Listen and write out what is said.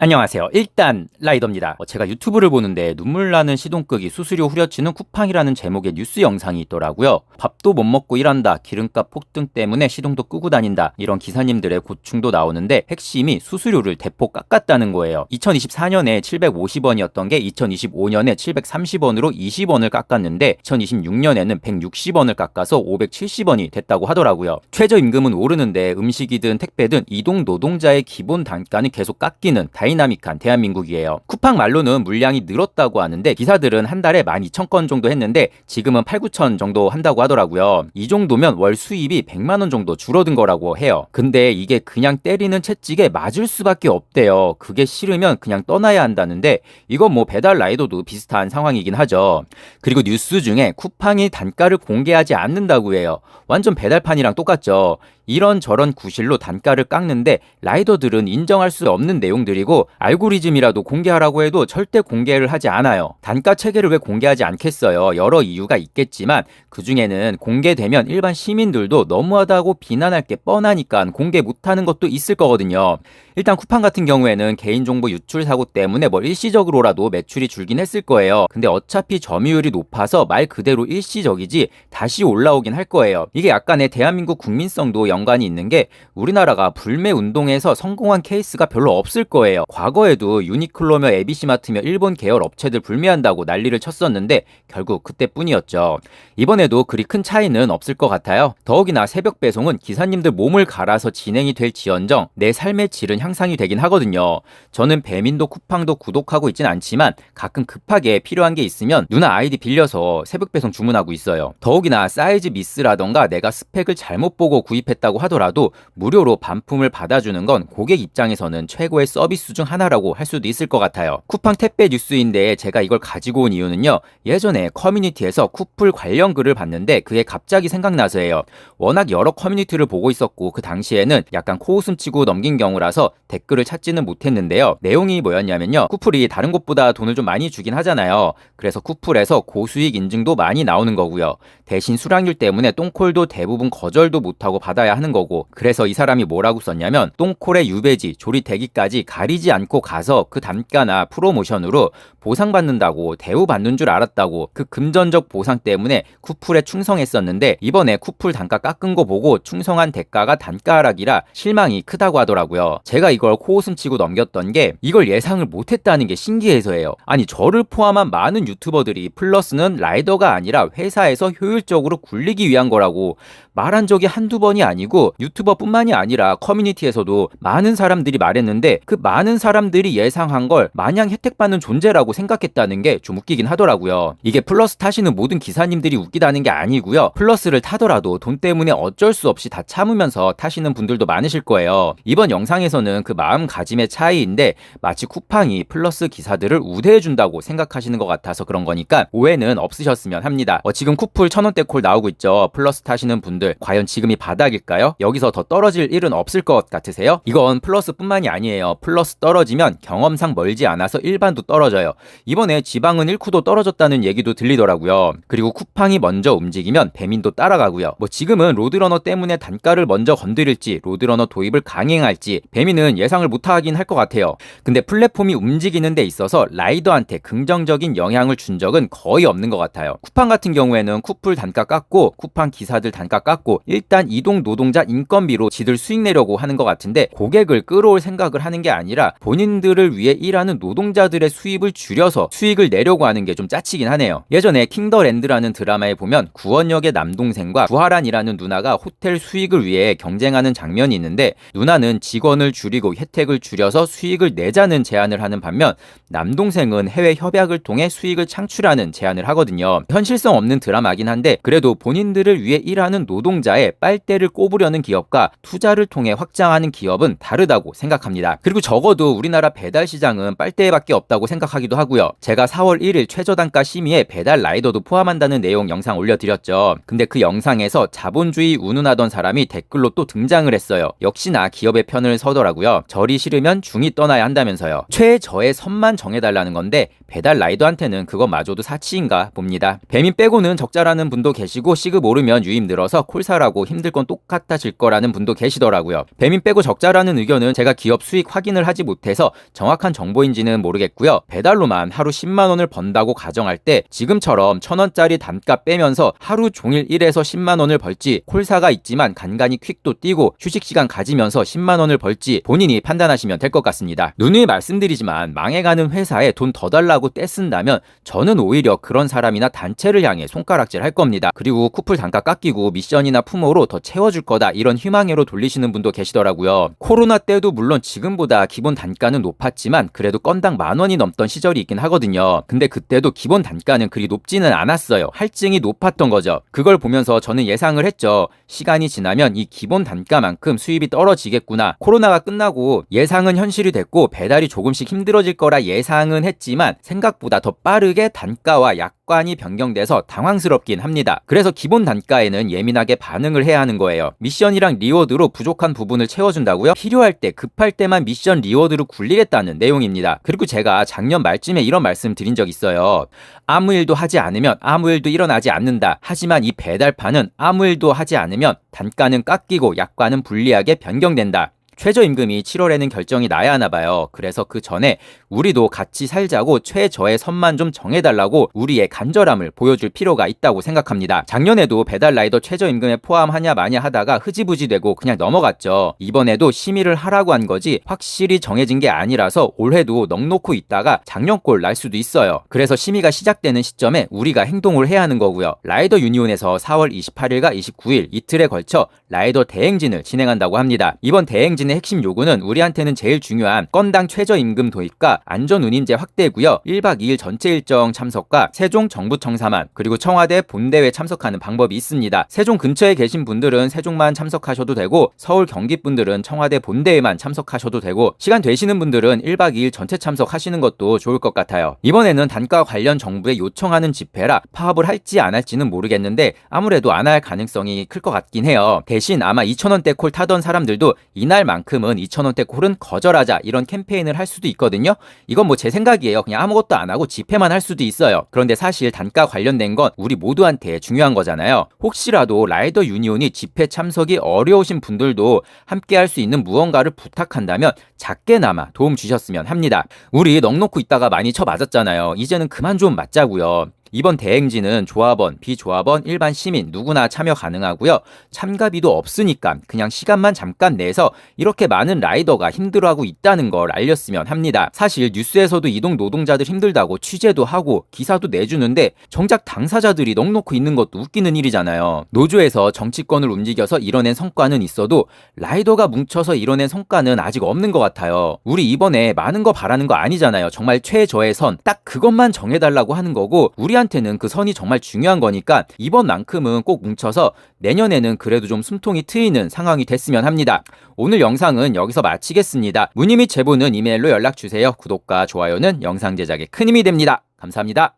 안녕하세요. 일단 라이더입니다. 제가 유튜브를 보는데 눈물 나는 시동끄기 수수료 후려치는 쿠팡이라는 제목의 뉴스 영상이 있더라고요. 밥도 못 먹고 일한다. 기름값 폭등 때문에 시동도 끄고 다닌다. 이런 기사님들의 고충도 나오는데 핵심이 수수료를 대폭 깎았다는 거예요. 2024년에 750원이었던 게 2025년에 730원으로 20원을 깎았는데 2026년에는 160원을 깎아서 570원이 됐다고 하더라고요. 최저임금은 오르는데 음식이든 택배든 이동 노동자의 기본 단가는 계속 깎이는 다이나믹한 대한민국이에요. 쿠팡 말로는 물량이 늘었다고 하는데 기사들은 한 달에 12,000건 정도 했는데 지금은 8,9천 정도 한다고 하더라고요. 이 정도면 월 수입이 100만 원 정도 줄어든 거라고 해요. 근데 이게 그냥 때리는 채찍에 맞을 수밖에 없대요. 그게 싫으면 그냥 떠나야 한다는데 이건 뭐 배달 라이더도 비슷한 상황이긴 하죠. 그리고 뉴스 중에 쿠팡이 단가를 공개하지 않는다고 해요. 완전 배달판이랑 똑같죠. 이런저런 구실로 단가를 깎는데 라이더들은 인정할 수 없는 내용들이고 알고리즘이라도 공개하라고 해도 절대 공개를 하지 않아요. 단가 체계를 왜 공개하지 않겠어요? 여러 이유가 있겠지만 그중에는 공개되면 일반 시민들도 너무하다고 비난할 게 뻔하니까 공개 못하는 것도 있을 거거든요. 일단 쿠팡 같은 경우에는 개인정보 유출 사고 때문에 일시적으로라도 매출이 줄긴 했을 거예요. 근데 어차피 점유율이 높아서 말 그대로 일시적이지 다시 올라오긴 할 거예요. 이게 약간의 대한민국 국민성도 연관이 있는 게 우리나라가 불매 운동에서 성공한 케이스가 별로 없을 거예요. 과거에도 유니클로며 에비시마트며 일본 계열 업체들 불매한다고 난리를 쳤었는데 결국 그때뿐이었죠. 이번에도 그리 큰 차이는 없을 것 같아요. 더욱이나 새벽 배송은 기사님들 몸을 갈아서 진행이 될지언정 내 삶의 질은 향상이 되긴 하거든요. 저는 배민도 쿠팡도 구독하고 있진 않지만 가끔 급하게 필요한 게 있으면 누나 아이디 빌려서 새벽 배송 주문하고 있어요. 더욱이나 사이즈 미스라던가 내가 스펙을 잘못 보고 구입했다고 하더라도 무료로 반품을 받아주는 건 고객 입장에서는 최고의 서비스 중 하나라고 할 수도 있을 것 같아요. 쿠팡 택배 뉴스인데 제가 이걸 가지고 온 이유는요. 예전에 커뮤니티에서 쿠플 관련 글을 봤는데 그게 갑자기 생각나서예요. 워낙 여러 커뮤니티를 보고 있었고 그 당시에는 약간 코웃음 치고 넘긴 경우라서 댓글을 찾지는 못했는데요. 내용이 뭐였냐면요. 쿠플이 다른 곳보다 돈을 좀 많이 주긴 하잖아요. 그래서 쿠플에서 고수익 인증도 많이 나오는 거고요. 대신 수량률 때문에 똥콜도 대부분 거절도 못하고 받아야 하는 거고 그래서 이 사람이 뭐라고 썼냐면 똥콜의 유배지, 조리대기까지 가리지 않고 가서 그 단가나 프로모션으로 보상받는다고 대우받는 줄 알았다고 그 금전적 보상 때문에 쿠플에 충성했었는데 이번에 쿠플 단가 깎은 거 보고 충성한 대가가 단가 하락이라 실망이 크다고 하더라고요. 제가 이걸 코웃음 치고 넘겼던 게 이걸 예상을 못했다는 게 신기해서예요. 아니 저를 포함한 많은 유튜버들이 플러스는 라이더가 아니라 회사에서 효율적으로 굴리기 위한 거라고 말한 적이 한두 번이 아니고 유튜버뿐만이 아니라 커뮤니티에서도 많은 사람들이 말했는데 그 많은 사람들이 예상한 걸 마냥 혜택받는 존재라고 생각했다는 게 좀 웃기긴 하더라고요. 이게 플러스 타시는 모든 기사님들이 웃기다는 게 아니고요. 플러스를 타더라도 돈 때문에 어쩔 수 없이 다 참으면서 타시는 분들도 많으실 거예요. 이번 영상에서는 그 마음가짐의 차이인데 마치 쿠팡이 플러스 기사들을 우대해준다고 생각하시는 것 같아서 그런 거니까 오해는 없으셨으면 합니다. 지금 쿠플 1,000원대 콜 나오고 있죠. 플러스 타시는 분들 과연 지금이 바닥일까요? 여기서 더 떨어질 일은 없을 것 같으세요? 이건 플러스뿐만이 아니에요. 플러스 떨어지면 경험상 멀지 않아서 일반도 떨어져요. 이번에 지방은 1쿠도 떨어졌다는 얘기도 들리더라고요. 그리고 쿠팡이 먼저 움직이면 배민도 따라가고요. 지금은 로드러너 때문에 단가를 먼저 건드릴지 로드러너 도입을 강행할지 배민은 예상을 못하긴 할 것 같아요. 근데 플랫폼이 움직이는 데 있어서 라이더한테 긍정적인 영향을 준 적은 거의 없는 것 같아요. 쿠팡 같은 경우에는 쿠플 단가 깎고 쿠팡 기사들 단가 깎고 일단 이동 노동자 인건비로 지들 수익 내려고 하는 것 같은데 고객을 끌어올 생각을 하는 게 아니라 본인들을 위해 일하는 노동자들의 수입을 줄여서 수익을 내려고 하는 게 좀 짜치긴 하네요. 예전에 킹더랜드라는 드라마에 보면 구원역의 남동생과 구하란이라는 누나가 호텔 수익을 위해 경쟁하는 장면이 있는데 누나는 직원을 줄이고 혜택을 줄여서 수익을 내자는 제안을 하는 반면 남동생은 해외 협약을 통해 수익을 창출하는 제안을 하거든요. 현실성 없는 드라마긴 한데 그래도 본인들을 위해 일하는 노동자의 빨대를 꼽으려는 기업과 투자를 통해 확장하는 기업은 다르다고 생각합니다. 그리고 적어도 우리나라 배달 시장은 빨대밖에 없다고 생각하기도 하고요. 제가 4월 1일 최저단가 심의에 배달 라이더도 포함한다는 내용 영상 올려드렸죠. 근데 그 영상에서 자본주의 운운하던 사람이 댓글로 또 등장을 했어요. 역시나 기업의 편을 서더라고요. 절이 싫으면 중이 떠나야 한다면서요. 최저의 선만 정해달라는 건데 배달 라이더한테는 그것마저도 사치인가 봅니다. 배민 빼고는 적자라는 분도 계시고 시급 오르면 유입 늘어서 콜사라고 힘들 건 똑같 똑같아질 거라는 분도 계시더라고요. 배민 빼고 적자라는 의견은 제가 기업 수익 확인을 하지 못해서 정확한 정보인지는 모르겠고요. 배달로만 하루 10만 원을 번다고 가정할 때 지금처럼 1,000원짜리 단가 빼면서 하루 종일 일해서 10만 원을 벌지, 콜사가 있지만 간간히 퀵도 뛰고 휴식시간 가지면서 10만 원을 벌지 본인이 판단하시면 될 것 같습니다. 누누이 말씀드리지만 망해가는 회사에 돈 더 달라고 떼쓴다면 저는 오히려 그런 사람이나 단체를 향해 손가락질 할 겁니다. 그리고 쿠플 단가 깎이고 미션이나 품어로 더 채워줄 거다 이런 희망회로 돌리시는 분도 계시더라고요. 코로나 때도 물론 지금보다 기본 단가는 높았지만 그래도 건당 10,000원이 넘던 시절이 있긴 하거든요. 근데 그때도 기본 단가는 그리 높지는 않았어요. 할증이 높았던 거죠. 그걸 보면서 저는 예상을 했죠. 시간이 지나면 이 기본 단가만큼 수입이 떨어지겠구나. 코로나가 끝나고 예상은 현실이 됐고 배달이 조금씩 힘들어질 거라 예상은 했지만 생각보다 더 빠르게 단가와 약관이 변경돼서 당황스럽긴 합니다. 그래서 기본 단가에는 예민하게 반응을 해야 하는 거예요. 미션이랑 리워드로 부족한 부분을 채워준다고요? 필요할 때 급할 때만 미션 리워드로 굴리겠다는 내용입니다. 그리고 제가 작년 말쯤에 이런 말씀 드린 적 있어요. 아무 일도 하지 않으면 아무 일도 일어나지 않는다. 하지만 이 배달판은 아무 일도 하지 않으면 단가는 깎이고 약관은 불리하게 변경된다. 최저임금이 7월에는 결정이 나야 하나 봐요. 그래서 그 전에 우리도 같이 살자고 최저의 선만 좀 정해달라고 우리의 간절함을 보여줄 필요가 있다고 생각합니다. 작년에도 배달 라이더 최저임금에 포함하냐 마냐 하다가 흐지부지 되고 그냥 넘어갔죠. 이번에도 심의를 하라고 한 거지 확실히 정해진 게 아니라서 올해도 넋놓고 있다가 작년꼴 날 수도 있어요. 그래서 심의가 시작되는 시점에 우리가 행동을 해야 하는 거고요. 라이더 유니온에서 4월 28일과 29일 이틀에 걸쳐 라이더 대행진을 진행한다고 합니다. 이번 대행진 의 핵심 요구는 우리한테는 제일 중요한 건당 최저임금 도입과 안전운임제 확대고요. 1박 2일 전체 일정 참석과 세종 정부청사만 그리고 청와대 본대회 참석하는 방법이 있습니다. 세종 근처에 계신 분들은 세종만 참석하셔도 되고 서울 경기 분들은 청와대 본대회만 참석하셔도 되고 시간 되시는 분들은 1박 2일 전체 참석하시는 것도 좋을 것 같아요. 이번에는 단가 관련 정부에 요청하는 집회라 파업을 할지 안 할지는 모르겠는데 아무래도 안 할 가능성이 클 것 같긴 해요. 대신 아마 2,000원대 콜 타던 사람들도 이날만큼은 2,000원대 콜은 거절하자 이런 캠페인을 할 수도 있거든요. 이건 뭐 제 생각이에요. 그냥 아무것도 안 하고 집회만 할 수도 있어요. 그런데 사실 단가 관련된 건 우리 모두한테 중요한 거잖아요. 혹시라도 라이더 유니온이 집회 참석이 어려우신 분들도 함께 할 수 있는 무언가를 부탁한다면 작게나마 도움 주셨으면 합니다. 우리 넋놓고 있다가 많이 쳐맞았잖아요. 이제는 그만 좀 맞자고요. 이번 대행진은 조합원, 비조합원, 일반 시민 누구나 참여 가능하고요. 참가비도 없으니까 그냥 시간만 잠깐 내서 이렇게 많은 라이더가 힘들어하고 있다는 걸 알렸으면 합니다. 사실 뉴스에서도 이동 노동자들 힘들다고 취재도 하고 기사도 내주는데 정작 당사자들이 넋놓고 있는 것도 웃기는 일이잖아요. 노조에서 정치권을 움직여서 이뤄낸 성과는 있어도 라이더가 뭉쳐서 이뤄낸 성과는 아직 없는 것 같아요. 우리 이번에 많은 거 바라는 거 아니잖아요. 정말 최저의 선, 딱 그것만 정해달라고 하는 거고 우리한테는 그 선이 정말 중요한 거니까 이번만큼은 꼭 뭉쳐서 내년에는 그래도 좀 숨통이 트이는 상황이 됐으면 합니다. 오늘 영상은 여기서 마치겠습니다. 문의 및 제보는 이메일로 연락주세요. 구독과 좋아요는 영상 제작에 큰 힘이 됩니다. 감사합니다.